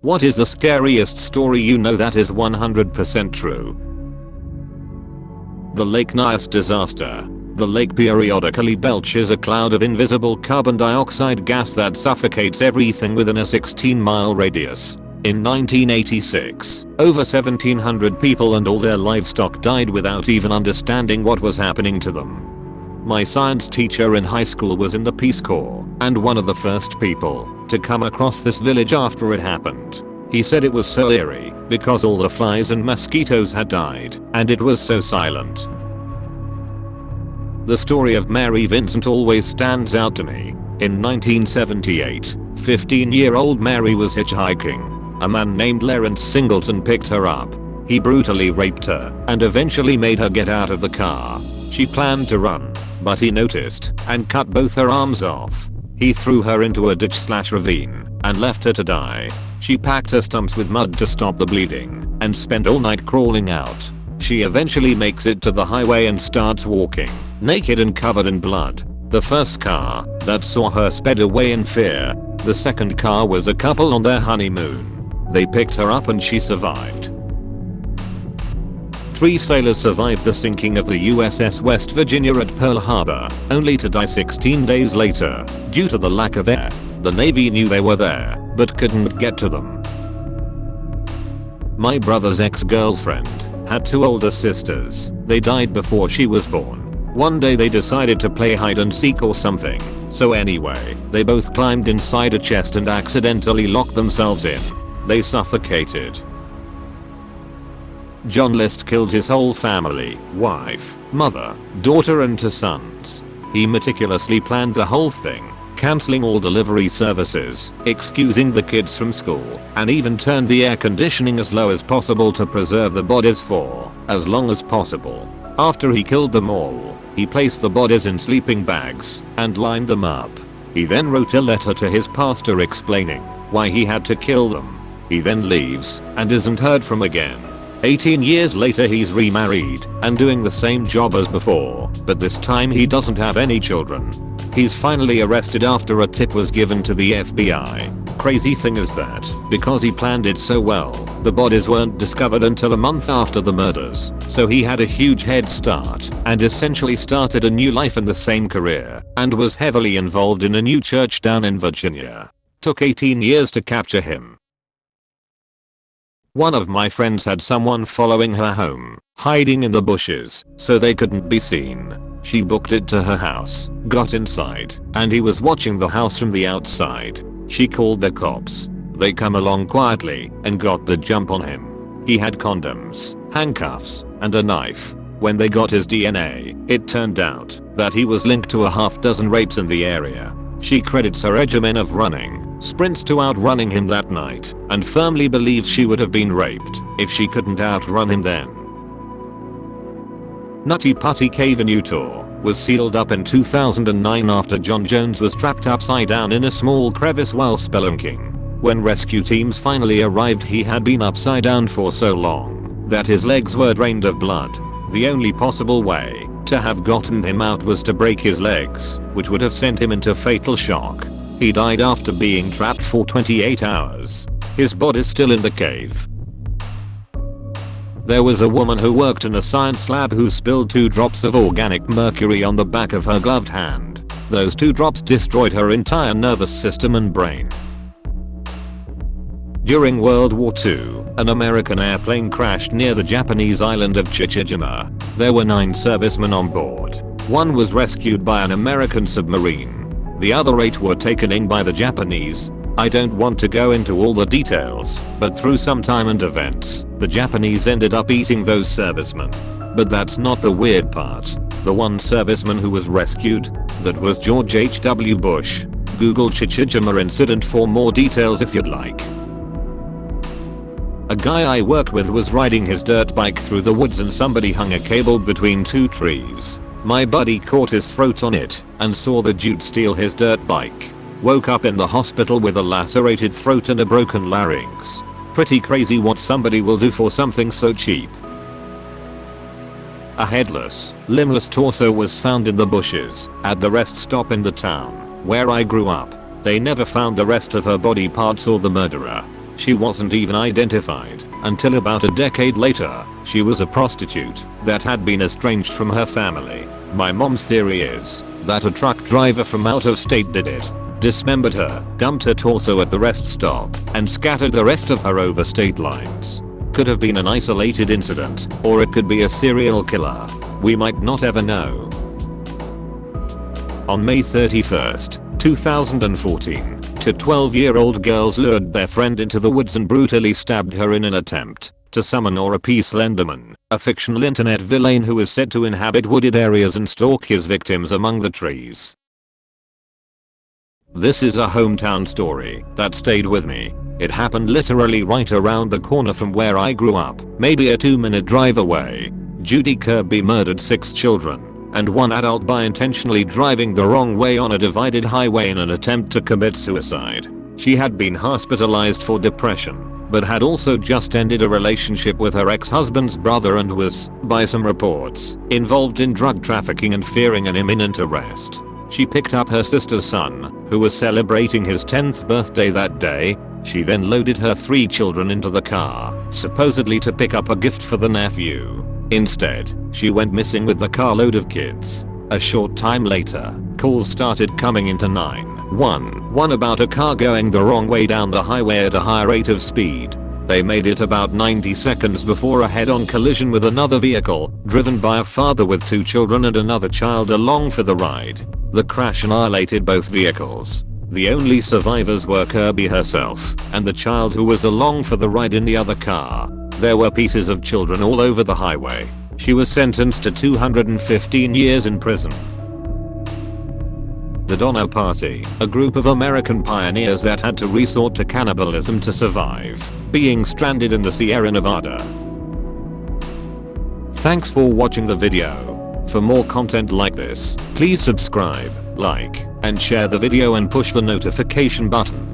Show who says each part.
Speaker 1: What is the scariest story you know that is 100% true? The Lake Nyass disaster. The lake periodically belches a cloud of invisible carbon dioxide gas that suffocates everything within a 16-mile radius. In 1986, over 1,700 people and all their livestock died without even understanding what was happening to them. My science teacher in high school was in the Peace Corps and one of the first people to come across this village after it happened. He said it was so eerie because all the flies and mosquitoes had died and it was so silent. The story of Mary Vincent always stands out to me. In 1978, 15-year-old Mary was hitchhiking. A man named Lawrence Singleton picked her up. He brutally raped her and eventually made her get out of the car. She planned to run, but he noticed and cut both her arms off. He threw her into a ditch/ravine and left her to die. She packed her stumps with mud to stop the bleeding and spent all night crawling out. She eventually makes it to the highway and starts walking, naked and covered in blood. The first car that saw her sped away in fear. The second car was a couple on their honeymoon. They picked her up and she survived. 3 sailors survived the sinking of the USS West Virginia at Pearl Harbor, only to die 16 days later due to the lack of air. The Navy knew they were there, but couldn't get to them. My brother's ex-girlfriend had 2 older sisters. They died before she was born. One day they decided to play hide and seek or something. So anyway, they both climbed inside a chest and accidentally locked themselves in. They suffocated. John List killed his whole family, wife, mother, daughter and 2 sons. He meticulously planned the whole thing, cancelling all delivery services, excusing the kids from school, and even turned the air conditioning as low as possible to preserve the bodies for as long as possible. After he killed them all, he placed the bodies in sleeping bags and lined them up. He then wrote a letter to his pastor explaining why he had to kill them. He then leaves and isn't heard from again. 18 years later he's remarried and doing the same job as before, but this time he doesn't have any children. He's finally arrested after a tip was given to the FBI. Crazy thing is that, because he planned it so well, the bodies weren't discovered until a month after the murders, so he had a huge head start and essentially started a new life in the same career and was heavily involved in a new church down in Virginia. Took 18 years to capture him. One of my friends had someone following her home, hiding in the bushes so they couldn't be seen. She booked it to her house, got inside, and he was watching the house from the outside. She called the cops. They come along quietly and got the jump on him. He had condoms, handcuffs, and a knife. When they got his DNA, it turned out that he was linked to a half-dozen rapes in the area. She credits her regimen of running sprints to outrunning him that night and firmly believes she would have been raped if she couldn't outrun him then. Nutty Putty Cave in Utah was sealed up in 2009 after John Jones was trapped upside down in a small crevice while spelunking. When rescue teams finally arrived, he had been upside down for so long that his legs were drained of blood. The only possible way to have gotten him out was to break his legs, which would have sent him into fatal shock. He died after being trapped for 28 hours. His body's still in the cave. There was a woman who worked in a science lab who spilled 2 drops of organic mercury on the back of her gloved hand. Those 2 drops destroyed her entire nervous system and brain. During World War II, an American airplane crashed near the Japanese island of Chichijima. There were 9 servicemen on board. 1 was rescued by an American submarine. The other 8 were taken in by the Japanese. I don't want to go into all the details, but through some time and events, the Japanese ended up eating those servicemen. But that's not the weird part. The one serviceman who was rescued, that was George H.W. Bush. Google Chichijima incident for more details if you'd like. A guy I worked with was riding his dirt bike through the woods and somebody hung a cable between 2 trees. My buddy caught his throat on it and saw the dude steal his dirt bike. Woke up in the hospital with a lacerated throat and a broken larynx. Pretty crazy what somebody will do for something so cheap. A headless, limbless torso was found in the bushes at the rest stop in the town where I grew up. They never found the rest of her body parts or the murderer. She wasn't even identified until about a decade later. She was a prostitute that had been estranged from her family. My mom's theory is that a truck driver from out of state did it, dismembered her, dumped her torso at the rest stop, and scattered the rest of her over state lines. Could have been an isolated incident, or it could be a serial killer. We might not ever know. On May 31st, 2014, two 12-year-old girls lured their friend into the woods and brutally stabbed her in an attempt to summon or appease Slenderman, a fictional internet villain who is said to inhabit wooded areas and stalk his victims among the trees. This is a hometown story that stayed with me. It happened literally right around the corner from where I grew up, maybe a 2-minute drive away. Judy Kirby murdered 6 children and 1 adult by intentionally driving the wrong way on a divided highway in an attempt to commit suicide. She had been hospitalized for depression, but had also just ended a relationship with her ex-husband's brother and was, by some reports, involved in drug trafficking and fearing an imminent arrest. She picked up her sister's son, who was celebrating his 10th birthday that day. She then loaded her 3 children into the car, supposedly to pick up a gift for the nephew. Instead, she went missing with the carload of kids. A short time later, calls started coming into 911 about a car going the wrong way down the highway at a high rate of speed. They made it about 90 seconds before a head-on collision with another vehicle, driven by a father with 2 children and another child along for the ride. The crash annihilated both vehicles. The only survivors were Kirby herself and the child who was along for the ride in the other car. There were pieces of children all over the highway. She was sentenced to 215 years in prison. The Donner Party, a group of American pioneers that had to resort to cannibalism to survive, being stranded in the Sierra Nevada. Thanks for watching the video. For more content like this, please subscribe, like, and share the video and push the notification button.